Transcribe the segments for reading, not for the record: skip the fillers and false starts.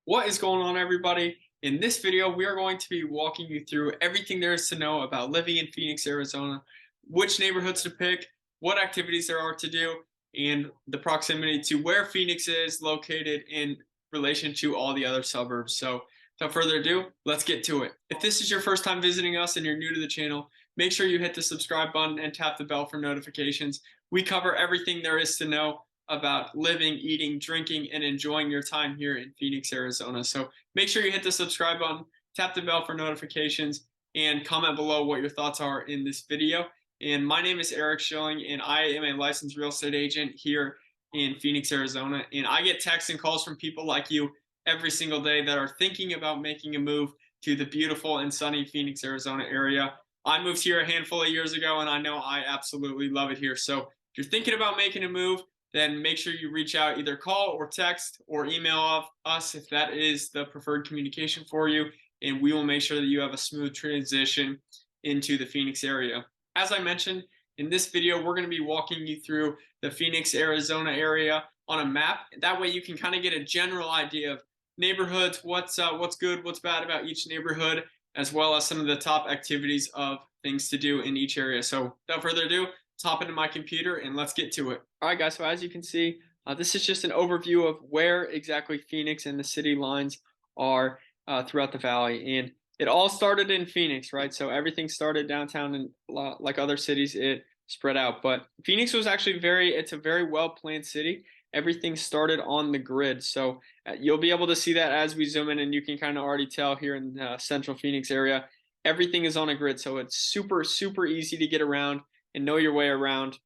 What is going on, everybody? In this video, we are going to be walking you through everything there is to know about living in Phoenix, Arizona, which neighborhoods to pick, what activities there are to do, and the proximity to where Phoenix is located in relation to all the other suburbs. So, without further ado, let's get to it. If this is your first time visiting us and you're new to the channel, make sure you hit the subscribe button and tap the bell for notifications. We cover everything there is to know about living, eating, drinking, and enjoying your time here in Phoenix, Arizona. So make sure you hit the subscribe button, tap the bell for notifications, and comment below what your thoughts are in this video. And my name is Eric Schilling, and I am a licensed real estate agent here in Phoenix, Arizona. And I get texts and calls from people like you every single day that are thinking about making a move to the beautiful and sunny Phoenix, Arizona area. I moved here a handful of years ago, and I know I absolutely love it here. So if you're thinking about making a move, then make sure you reach out, either call or text or email us if that is the preferred communication for you, and we will make sure that you have a smooth transition into the Phoenix area. As I mentioned, in this video, we're going to be walking you through the Phoenix, Arizona area on a map. That way you can kind of get a general idea of neighborhoods, what's good, what's bad about each neighborhood, as well as some of the top activities of things to do in each area. So without further ado, let's hop into my computer and let's get to it. All right, guys, so as you can see, this is just an overview of where exactly Phoenix and the city lines are throughout the valley. And it all started in Phoenix, right? So everything started downtown, and like other cities, it spread out. But Phoenix was actually it's a very well-planned city. Everything started on the grid. So you'll be able to see that as we zoom in, and you can kind of already tell here in the central Phoenix area, everything is on a grid. So it's super, super easy to get around and know your way around.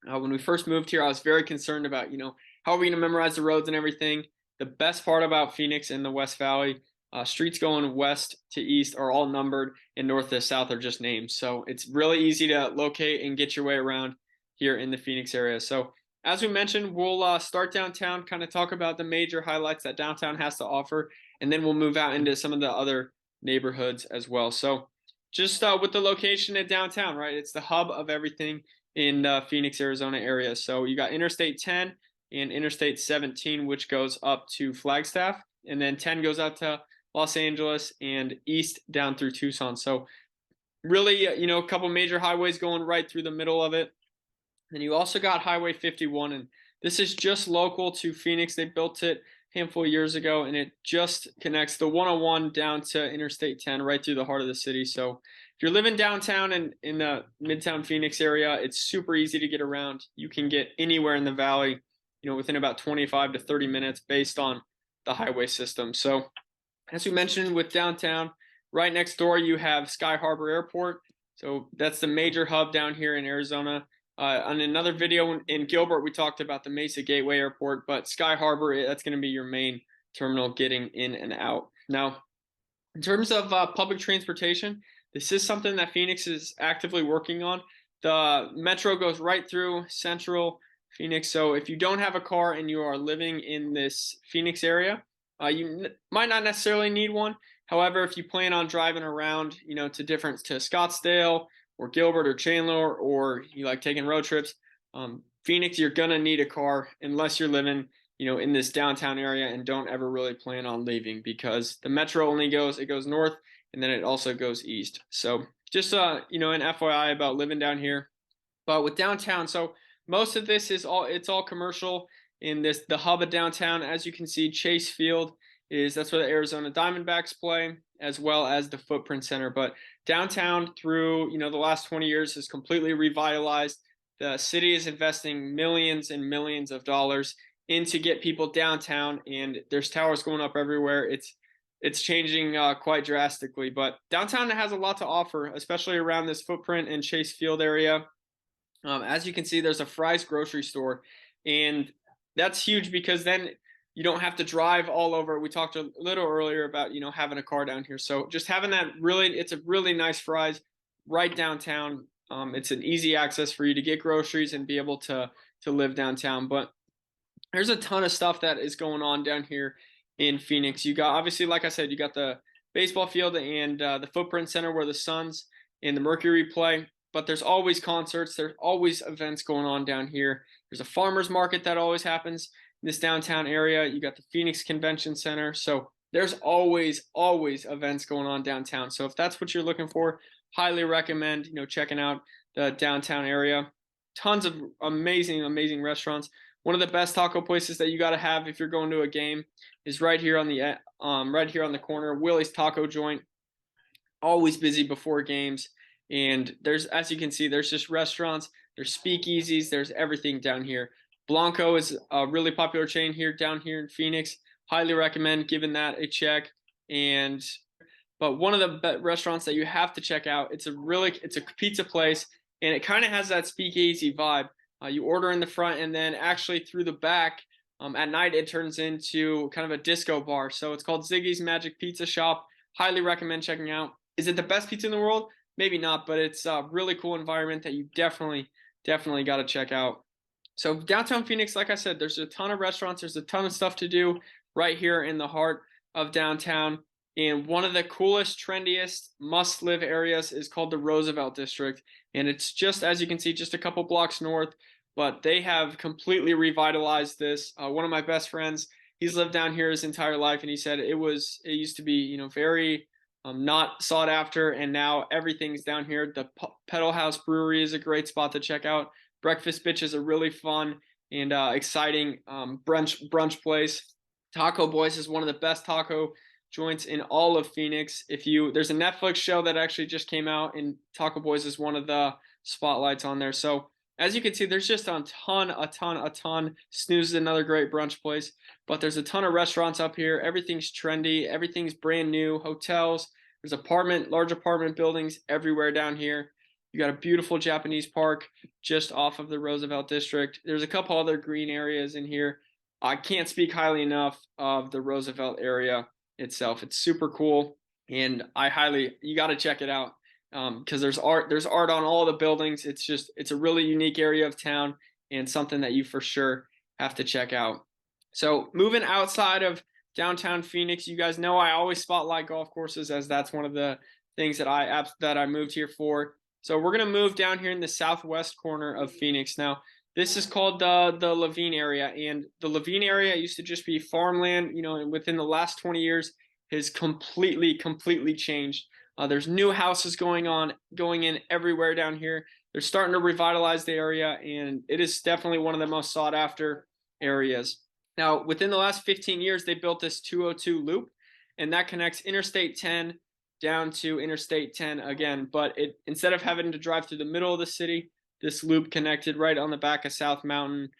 When we first moved here, I was very concerned about, how are we going to memorize the roads and everything? The best part about Phoenix and the West Valley, streets going west to east are all numbered, and north to south are just names. So it's really easy to locate and get your way around here in the Phoenix area. So as we mentioned, we'll start downtown, kind of talk about the major highlights that downtown has to offer, and then we'll move out into some of the other neighborhoods as well. So just with the location at downtown, right? It's the hub of everything in the Phoenix, Arizona area. So you got Interstate 10 and Interstate 17, which goes up to Flagstaff, and then 10 goes out to Los Angeles and east down through Tucson. So really, a couple major highways going right through the middle of it. Then you also got Highway 51, and this is just local to Phoenix. They built it a handful of years ago, and it just connects the 101 down to Interstate 10 right through the heart of the city. So if you're living downtown and in the Midtown Phoenix area, it's super easy to get around. You can get anywhere in the valley, within about 25 to 30 minutes based on the highway system. So as we mentioned with downtown, right next door you have Sky Harbor Airport. So that's the major hub down here in Arizona. On another video in Gilbert, we talked about the Mesa Gateway Airport, but Sky Harbor, that's going to be your main terminal getting in and out. Now, in terms of public transportation, this is something that Phoenix is actively working on. The metro goes right through central Phoenix. So if you don't have a car and you are living in this Phoenix area, you might not necessarily need one. However, if you plan on driving around, to Scottsdale or Gilbert or Chandler, or you like taking road trips, Phoenix, you're going to need a car unless you're living, in this downtown area and don't ever really plan on leaving, because the metro only goes north, and then it also goes east. So just, an FYI about living down here. But with downtown, so most of this it's all commercial in the hub of downtown. As you can see, Chase Field that's where the Arizona Diamondbacks play, as well as the Footprint Center. But downtown through, the last 20 years is completely revitalized. The city is investing millions and millions of dollars in to get people downtown, and there's towers going up everywhere. It's changing quite drastically, but downtown has a lot to offer, especially around this Footprint and Chase Field area. As you can see, there's a Fry's grocery store, and that's huge because then you don't have to drive all over. We talked a little earlier about, having a car down here. So just having that it's a really nice Fry's right downtown. It's an easy access for you to get groceries and be able to live downtown. But there's a ton of stuff that is going on down here in Phoenix. You got, obviously, like I said, you got the baseball field and the Footprint Center where the Suns and the Mercury play. But there's always concerts. There's always events going on down here. There's a farmer's market that always happens. this downtown area. You got the Phoenix Convention Center. So there's always events going on downtown. So if that's what you're looking for, highly recommend, checking out the downtown area. Tons of amazing restaurants. One of the best taco places that you got to have if you're going to a game is right here on the corner, Willie's Taco Joint. Always busy before games, and there's, as you can see, there's just restaurants, there's speakeasies, there's everything down here. Blanco is a really popular chain down here in Phoenix. Highly recommend giving that a check. But one of the restaurants that you have to check out, it's a pizza place, and it kind of has that speakeasy vibe. You order in the front, and then actually through the back, at night it turns into kind of a disco bar. So it's called Ziggy's Magic Pizza Shop. Highly recommend checking out. Is it the best pizza in the world? Maybe not, but it's a really cool environment that you definitely got to check out. So downtown Phoenix, like I said, there's a ton of restaurants. There's a ton of stuff to do right here in the heart of downtown. And one of the coolest, trendiest, must-live areas is called the Roosevelt District. And it's just, as you can see, just a couple blocks north. But they have completely revitalized this. One of my best friends, he's lived down here his entire life, and he said it used to be, very not sought after, and now everything's down here. The Pedal House Brewery is a great spot to check out. Breakfast Bitch is a really fun and exciting brunch place. Taco Boys is one of the best taco joints in all of Phoenix. There's a Netflix show that actually just came out, and Taco Boys is one of the spotlights on there. So as you can see, there's just a ton. Snooze is another great brunch place, but there's a ton of restaurants up here. Everything's trendy. Everything's brand new. Hotels. There's large apartment buildings everywhere down here. You got a beautiful Japanese park just off of the Roosevelt District. There's a couple other green areas in here. I can't speak highly enough of the Roosevelt area itself. It's super cool, and you got to check it out. Because there's art on all the buildings. It's a really unique area of town, and something that you for sure have to check out. So moving outside of downtown Phoenix, you guys know I always spotlight golf courses, as that's one of the things that I moved here for. So we're gonna move down here in the southwest corner of Phoenix. Now this is called the Laveen area, and the Laveen area used to just be farmland, and within the last 20 years has completely changed. There's new houses going in everywhere down here. They're starting to revitalize the area, and it is definitely one of the most sought after areas. Now, within the last 15 years, they built this 202 loop, and that connects Interstate 10 down to Interstate 10 again. But instead of having to drive through the middle of the city, this loop connected right on the back of South Mountain,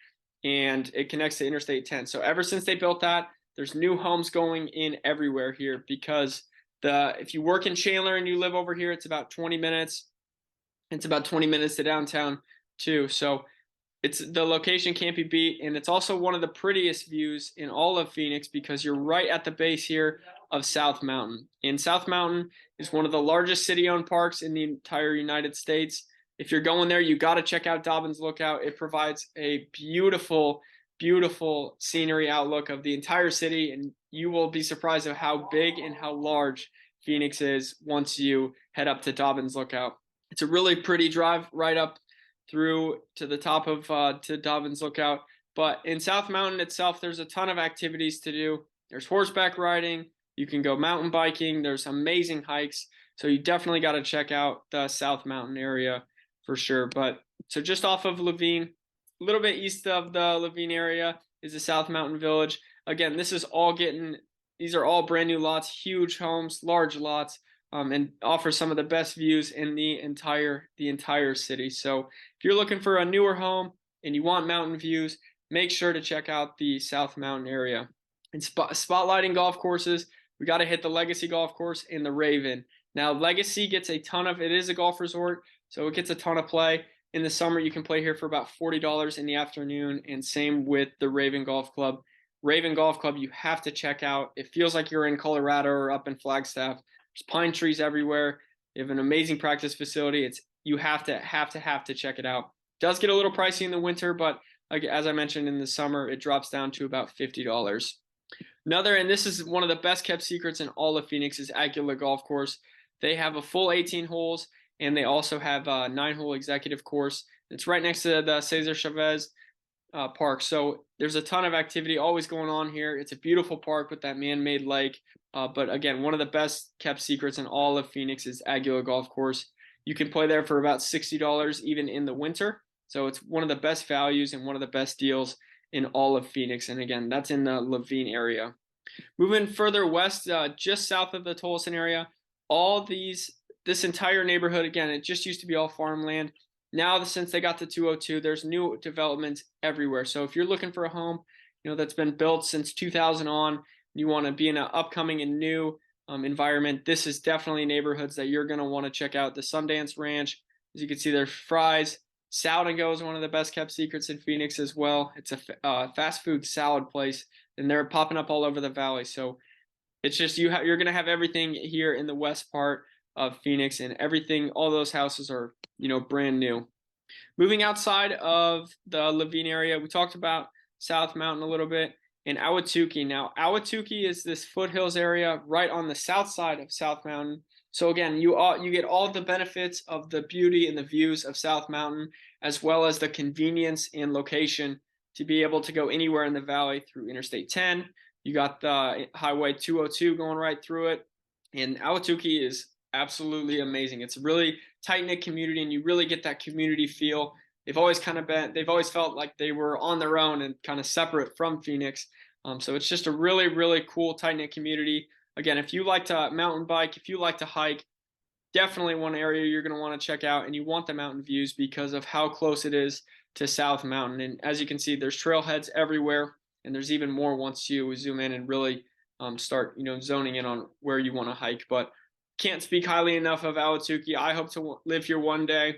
and it connects to Interstate 10. So ever since they built that, there's new homes going in everywhere here, because if you work in Chandler and you live over here, it's about 20 minutes. It's about 20 minutes to downtown too. So the location can't be beat, and it's also one of the prettiest views in all of Phoenix, because you're right at the base here of South Mountain. And South Mountain is one of the largest city-owned parks in the entire United States. If you're going there, you got to check out Dobbins Lookout. It provides a beautiful scenery outlook of the entire city, and you will be surprised at how big and how large Phoenix is once you head up to Dobbins Lookout. It's a really pretty drive right up through to the top of to Dobbins Lookout. But in South Mountain itself, there's a ton of activities to do. There's horseback riding. You can go mountain biking. There's amazing hikes. So you definitely got to check out the South Mountain area for sure. But so just off of Laveen, a little bit east of the Laveen area is the South Mountain Village. Again, these are all brand new lots, huge homes, large lots, and offer some of the best views in the entire city. So if you're looking for a newer home and you want mountain views, make sure to check out the South Mountain area. And spotlighting golf courses, we got to hit the Legacy Golf Course and the Raven. Now, Legacy gets it is a golf resort, so it gets a ton of play. In the summer, you can play here for about $40 in the afternoon, and same with the Raven Golf Club. Raven Golf Club, you have to check out. It feels like you're in Colorado or up in Flagstaff. There's pine trees everywhere. They have an amazing practice facility. You have to check it out. It does get a little pricey in the winter, but as I mentioned, in the summer, it drops down to about $50. And this is one of the best kept secrets in all of Phoenix, is Aguila Golf Course. They have a full 18 holes, and they also have a 9-hole executive course. It's right next to the Cesar Chavez park. So there's a ton of activity always going on here. It's a beautiful park with that man-made lake. But again, one of the best kept secrets in all of Phoenix is Aguila Golf Course. You can play there for about $60 even in the winter. So it's one of the best values and one of the best deals in all of Phoenix. And again, that's in the Laveen area. Moving further west, just south of the Tolleson area, this entire neighborhood, again, it just used to be all farmland. Now, since they got to 202, there's new developments everywhere. So if you're looking for a home, that's been built since 2000 on, you want to be in an upcoming and new environment, this is definitely neighborhoods that you're going to want to check out. The Sundance Ranch, as you can see, there's fries. Salad and Go is one of the best kept secrets in Phoenix as well. It's a fast food salad place, and they're popping up all over the valley. So it's just you're going to have everything here in the west part of Phoenix, and everything, all those houses are, brand new. Moving outside of the Laveen area, we talked about South Mountain a little bit, and Ahwatukee. Now, Ahwatukee is this foothills area right on the south side of South Mountain. So again, you get all the benefits of the beauty and the views of South Mountain, as well as the convenience and location to be able to go anywhere in the valley through Interstate 10. You got the Highway 202 going right through it, and Ahwatukee is absolutely amazing. It's a really tight-knit community, and you really get that community feel. They've always felt like they were on their own and kind of separate from Phoenix. So it's just a really, really cool, tight-knit community. Again, if you like to mountain bike, if you like to hike, definitely one area you're going to want to check out, and you want the mountain views because of how close it is to South Mountain. And as you can see, there's trailheads everywhere, and there's even more once you zoom in and really start, zoning in on where you want to hike. But can't speak highly enough of Ahwatukee. I hope to live here one day.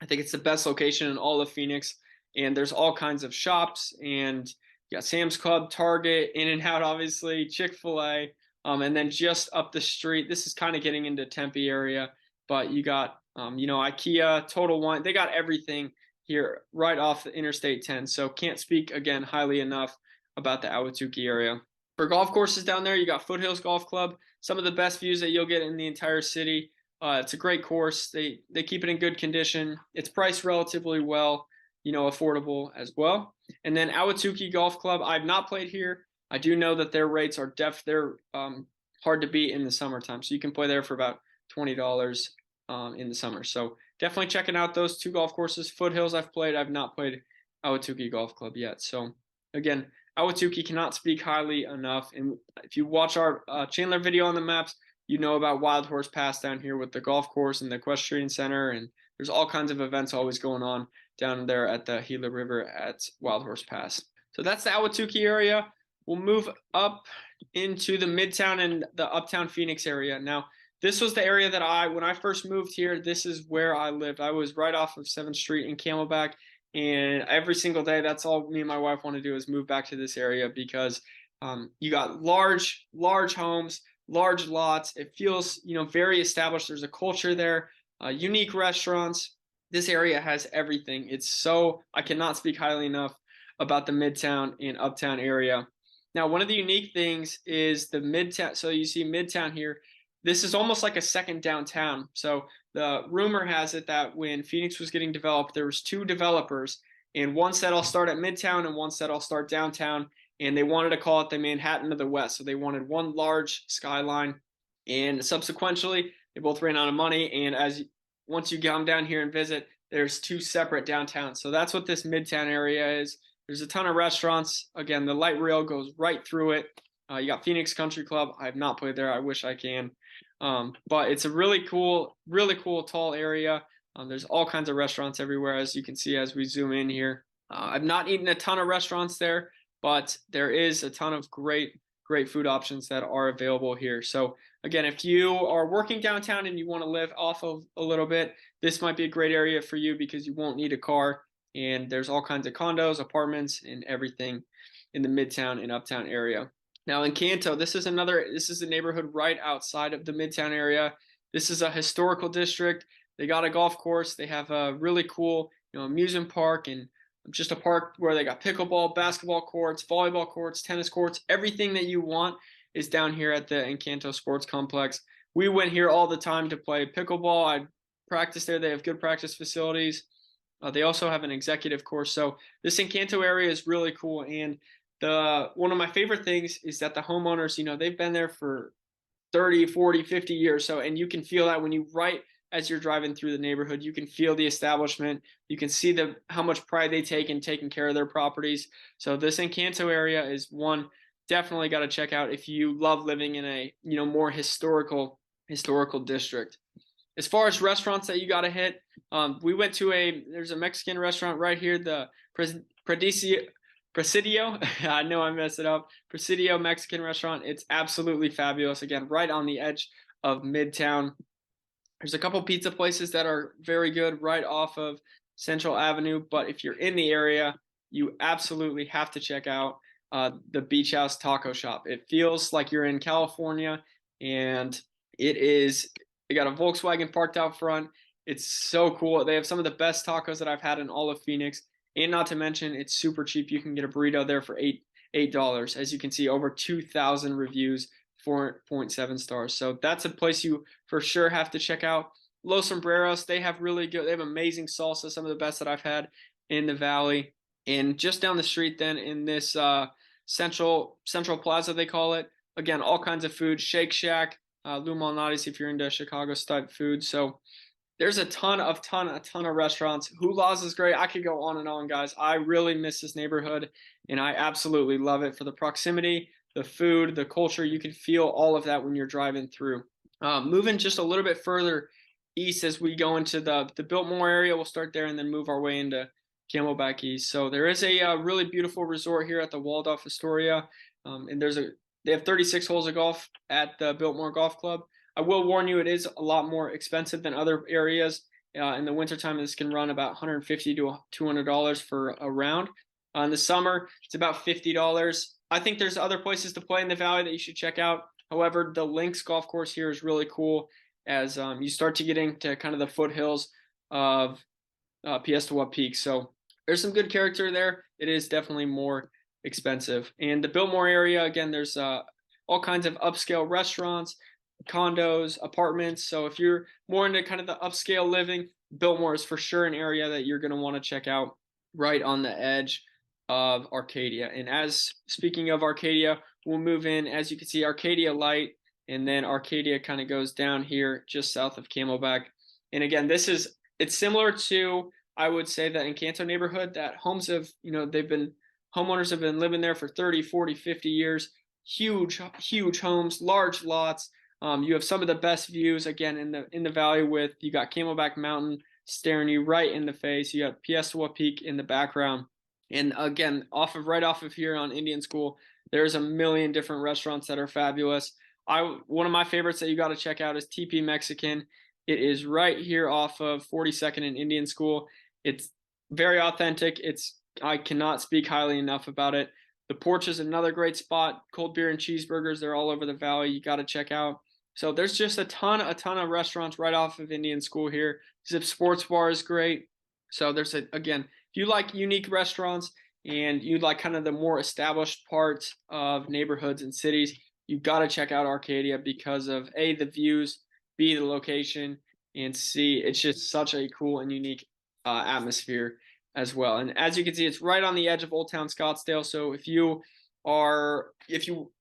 I think it's the best location in all of Phoenix, and there's all kinds of shops, and you got Sam's Club, Target, In-N-Out, obviously, Chick-fil-A, and then just up the street, this is kind of getting into Tempe area, but you got, IKEA, Total Wine. They got everything here right off the Interstate 10, so can't speak, again, highly enough about the Ahwatukee area. For golf courses down there, you got Foothills Golf Club, some of the best views that you'll get in the entire city. It's a great course. They keep it in good condition. It's priced relatively well, affordable as well. And then Ahwatukee Golf Club, I've not played here. I do know that their rates are they're hard to beat in the summertime. So you can play there for about $20 in the summer. So definitely checking out those two golf courses. Foothills I've played. I've not played Ahwatukee Golf Club yet. So again, Ahwatukee cannot speak highly enough. And if you watch our Chandler video on the maps, you know about Wild Horse Pass down here with the golf course and the equestrian center, and there's all kinds of events always going on down there at the Gila River at Wild Horse Pass. So that's the Ahwatukee area. We'll move up into the Midtown and the Uptown Phoenix area. Now, this was the area that when I first moved here, this is where I lived. I was right off of 7th Street in Camelback, and every single day, that's all me and my wife want to do is move back to this area because you got large homes, large lots. It feels, very established. There's a culture there, unique restaurants. This area has everything. I cannot speak highly enough about the Midtown and Uptown area. Now, one of the unique things is the Midtown. So you see Midtown here. This is almost like a second downtown. So the rumor has it that when Phoenix was getting developed, there was two developers, and one said I'll start at Midtown and one said I'll start downtown. And they wanted to call it the Manhattan of the West. So they wanted one large skyline. And subsequently, they both ran out of money. And once you come down here and visit, there's two separate downtowns. So that's what this Midtown area is. There's a ton of restaurants. Again, the light rail goes right through it. You got Phoenix Country Club. I have not played there. I wish I can. But it's a really cool, tall area. There's all kinds of restaurants everywhere, as you can see as we zoom in here. I've not eaten a ton of restaurants there, but there is a ton of great food options that are available here. So again, if you are working downtown and you want to live off of a little bit, this might be a great area for you because you won't need a car. And there's all kinds of condos, apartments, and everything in the Midtown and Uptown area. Now in Canto, this is a neighborhood right outside of the Midtown area. This is a historical district. They got a golf course. They have a really cool, amusement park, and just a park where they got pickleball, basketball courts, volleyball courts, tennis courts. Everything that you want is down here at the Encanto Sports Complex. We went here all the time to play pickleball. I practiced there. They have good practice facilities. They also have an executive course. So this Encanto area is really cool. And one of my favorite things is that the homeowners, they've been there for 30, 40, 50 years. So, and you can feel that when you right as you're driving through the neighborhood, you can feel the establishment. You can see how much pride they take in taking care of their properties. So this Encanto area is one definitely got to check out if you love living in a, more historical district. As far as restaurants that you got to hit, we went to there's a Mexican restaurant right here, the Presidio. I know I messed it up. Presidio Mexican restaurant. It's absolutely fabulous. Again, right on the edge of Midtown. There's a couple pizza places that are very good right off of Central Avenue. But if you're in the area, you absolutely have to check out the Beach House Taco Shop. It feels like you're in California, and they got a Volkswagen parked out front. It's so cool. They have some of the best tacos that I've had in all of Phoenix. And not to mention, it's super cheap. You can get a burrito there for $8. As you can see, over 2,000 reviews, 4.7 stars. So that's a place you for sure have to check out. Los Sombreros, they have amazing salsa, some of the best that I've had in the Valley. And just down the street then in this Central Plaza, they call it. Again, all kinds of food. Shake Shack, Lou Malnati's if you're into Chicago type food. So there's a ton of restaurants. Hula's is great. I could go on and on, guys. I really miss this neighborhood, and I absolutely love it for the proximity, the food, the culture. You can feel all of that when you're driving through. Moving just a little bit further east as we go into the Biltmore area. We'll start there and then move our way into Camelback East. So there is a really beautiful resort here at the Waldorf Astoria, and they have 36 holes of golf at the Biltmore Golf Club. I will warn you, it is a lot more expensive than other areas. In the wintertime, this can run about $150 to $200 for a round. In the summer, it's about $50. I think there's other places to play in the Valley that you should check out. However, the Links Golf Course here is really cool as you start to get into kind of the foothills of Piestewa Peak. So there's some good character there. It is definitely more expensive. And the Biltmore area, again, there's all kinds of upscale restaurants, condos, apartments. So if you're more into kind of the upscale living, Biltmore is for sure an area that you're going to want to check out right on the edge of Arcadia. And speaking of Arcadia, we'll move in, as you can see, Arcadia Light, and then Arcadia kind of goes down here just south of Camelback. And again, it's similar to, I would say, that Encanto neighborhood, that homeowners have been living there for 30, 40, 50 years. Huge homes, large lots. You have some of the best views again in the valley you got Camelback Mountain staring you right in the face. You got Piestewa Peak in the background. And again, right off of here on Indian School, there's a million different restaurants that are fabulous. One of my favorites that you got to check out is TP Mexican. It is right here off of 42nd and Indian School. It's very authentic. I cannot speak highly enough about it. The Porch is another great spot. Cold beer and cheeseburgers, they're all over the valley. You got to check out. So there's just a ton of restaurants right off of Indian School here. Zip Sports Bar is great. So again, if you like unique restaurants and you like kind of the more established parts of neighborhoods and cities, you've got to check out Arcadia because of A, the views, B, the location, and C, it's just such a cool and unique atmosphere as well. And as you can see, it's right on the edge of Old Town Scottsdale. So if you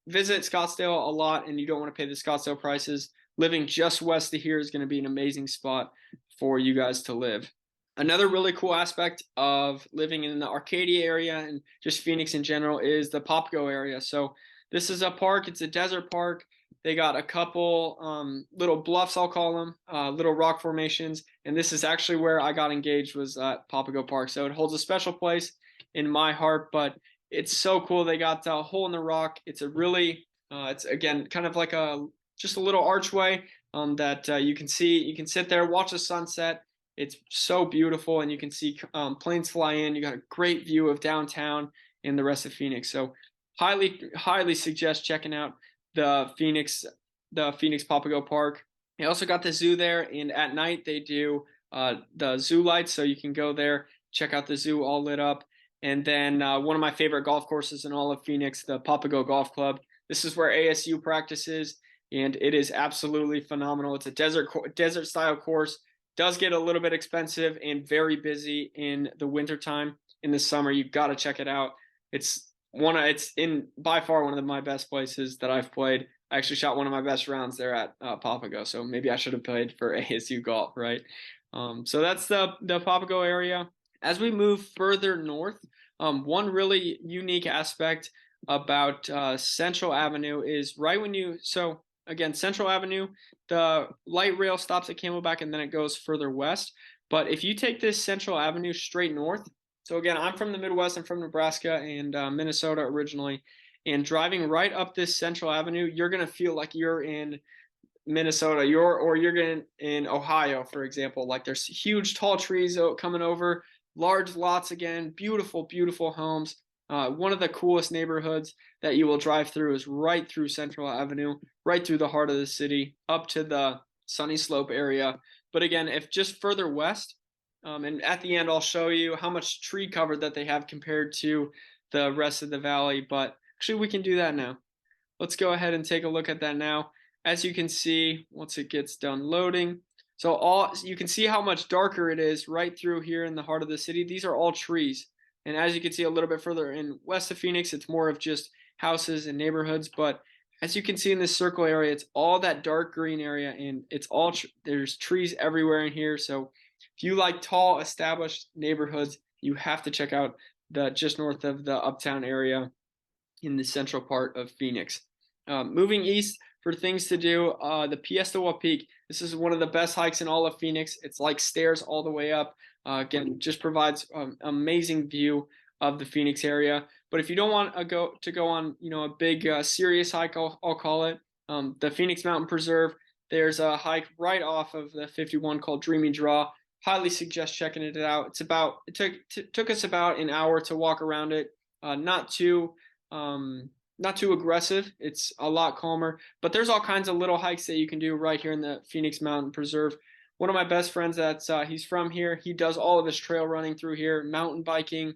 visit Scottsdale a lot and you don't want to pay the Scottsdale prices, living just west of here is going to be an amazing spot for you guys to live. Another really cool aspect of living in the Arcadia area and just Phoenix in general is the Papago area. So this is a park. It's a desert park. They got a couple little bluffs, I'll call them, little rock formations. And this is actually where I got engaged, was at Papago Park. So it holds a special place in my heart, but it's so cool. They got a hole in the rock. It's it's again, kind of like just a little archway that you can see. You can sit there, watch the sunset. It's so beautiful, and you can see planes fly in. You got a great view of downtown and the rest of Phoenix. So highly suggest checking out the Phoenix Papago Park. They also got the zoo there, and at night they do the zoo lights, so you can go there, check out the zoo all lit up. And then one of my favorite golf courses in all of Phoenix, the Papago Golf Club. This is where ASU practices, and it is absolutely phenomenal. It's a desert style course, does get a little bit expensive and very busy in the wintertime. In the summer, you've got to check it out. It's by far one of my best places that I've played. I actually shot one of my best rounds there at Papago, so maybe I should have played for ASU golf, right? So that's the Papago area. As we move further north, one really unique aspect about Central Avenue is right when so again, Central Avenue, the light rail stops at Camelback and then it goes further west. But if you take this Central Avenue straight north, so again, I'm from the Midwest. I'm from Nebraska and Minnesota originally. And driving right up this Central Avenue, you're going to feel like you're in Minnesota, you're in Ohio, for example. Like there's huge tall trees coming over, large lots again, beautiful, beautiful homes. One of the coolest neighborhoods that you will drive through is right through Central Avenue, right through the heart of the city, up to the Sunny Slope area. But again, if just further west, and at the end I'll show you how much tree cover that they have compared to the rest of the valley. But actually, we can do that now. Let's go ahead and take a look at that now. As you can see, once it gets done loading, so you can see how much darker it is right through here in the heart of the city. These are all trees. And as you can see a little bit further in west of Phoenix, it's more of just houses and neighborhoods. But as you can see in this circle area, it's all that dark green area, and it's all there's trees everywhere in here. So if you like tall, established neighborhoods, you have to check out the just north of the Uptown area in the central part of Phoenix. Moving east for things to do, the Piestewa Peak. This is one of the best hikes in all of Phoenix. It's like stairs all the way up. Again, just provides amazing view of the Phoenix area. But if you don't want to go on, a big serious hike, I'll call it, the Phoenix Mountain Preserve. There's a hike right off of the 51 called Dreamy Draw. Highly suggest checking it out. It took us about an hour to walk around it. Not too aggressive. It's a lot calmer, but there's all kinds of little hikes that you can do right here in the Phoenix Mountain Preserve. One of my best friends he's from here. He does all of his trail running through here, mountain biking.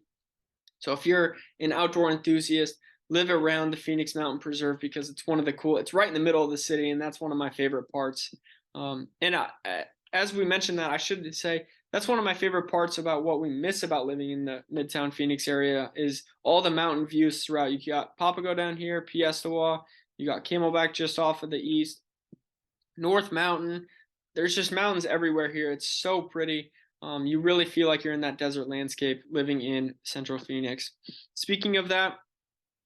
So if you're an outdoor enthusiast, live around the Phoenix Mountain Preserve because it's it's right in the middle of the city, and that's one of my favorite parts. As we mentioned that, I should say that's one of my favorite parts about what we miss about living in the Midtown Phoenix area is all the mountain views throughout. You got Papago down here, Piestewa, you got Camelback just off of the east, North Mountain. There's just mountains everywhere here. It's so pretty. You really feel like you're in that desert landscape living in Central Phoenix. Speaking of that,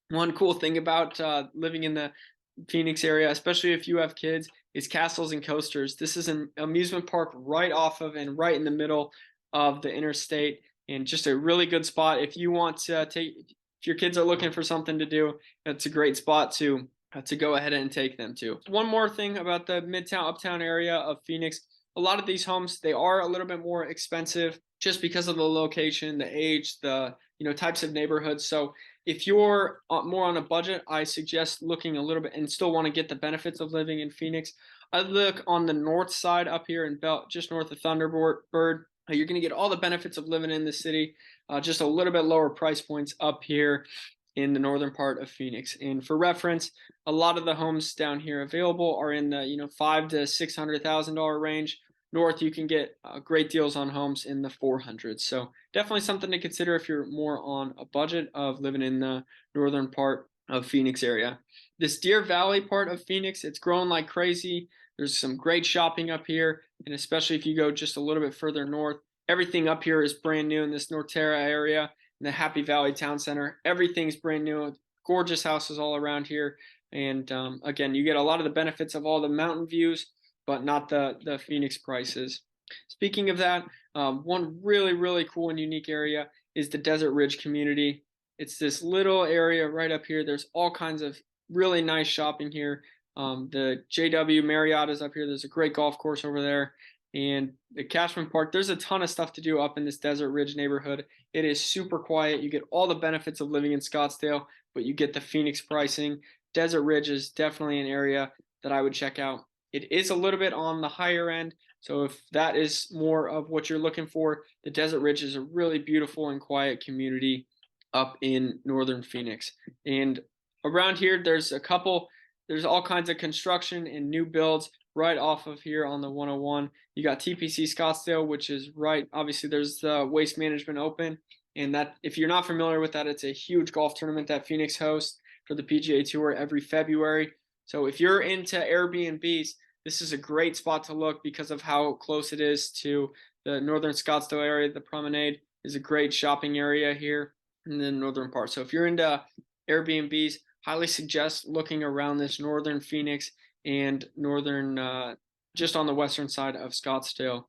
one cool thing about living in the Phoenix area, especially if you have kids, is castles and coasters. This is an amusement park right off of and right in the middle of the interstate, and just a really good spot if you want to if your kids are looking for something to do. It's a great spot to go ahead and take them to. One more thing about the Midtown Uptown area of Phoenix. A lot of these homes, they are a little bit more expensive just because of the location, the age, the types of neighborhoods. So if you're more on a budget, I suggest looking a little bit and still want to get the benefits of living in Phoenix. I look on the north side up here in just north of Thunderbird. You're going to get all the benefits of living in the city, just a little bit lower price points up here in the northern part of Phoenix. And for reference, a lot of the homes down here available are in the $500,000 to $600,000 range. North, you can get great deals on homes in the 400s. So definitely something to consider if you're more on a budget of living in the northern part of Phoenix area. This Deer Valley part of Phoenix, it's growing like crazy. There's some great shopping up here, and especially if you go just a little bit further north, everything up here is brand new in this Norterra area, in the Happy Valley Town Center. Everything's brand new, gorgeous houses all around here. And again, you get a lot of the benefits of all the mountain views, but not the Phoenix prices. Speaking of that, one really, really cool and unique area is the Desert Ridge community. It's this little area right up here. There's all kinds of really nice shopping here. The JW Marriott is up here. There's a great golf course over there. And the Cashman Park, there's a ton of stuff to do up in this Desert Ridge neighborhood. It is super quiet. You get all the benefits of living in Scottsdale, but you get the Phoenix pricing. Desert Ridge is definitely an area that I would check out. It is a little bit on the higher end, so if that is more of what you're looking for, the Desert Ridge is a really beautiful and quiet community up in northern Phoenix. And around here, there's a couple there's all kinds of construction and new builds right off of here on the 101. You got TPC Scottsdale, which is right. Obviously, there's the Waste Management Open, and that, if you're not familiar with that, it's a huge golf tournament that Phoenix hosts for the PGA Tour every February. So if you're into Airbnbs, this is a great spot to look because of how close it is to the northern Scottsdale area. The Promenade is a great shopping area here in the northern part. So if you're into Airbnbs, highly suggest looking around this northern Phoenix and northern, just on the western side of Scottsdale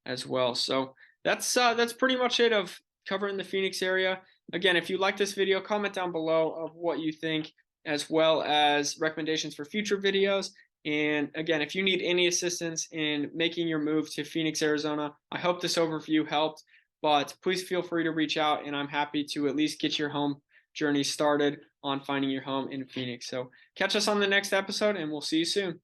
as well. So that's pretty much it of covering the Phoenix area. Again, if you like this video, comment down below of what you think, as well as recommendations for future videos. And again, if you need any assistance in making your move to Phoenix, Arizona, I hope this overview helped, but please feel free to reach out, and I'm happy to at least get your home journey started on finding your home in Phoenix. So catch us on the next episode, and we'll see you soon.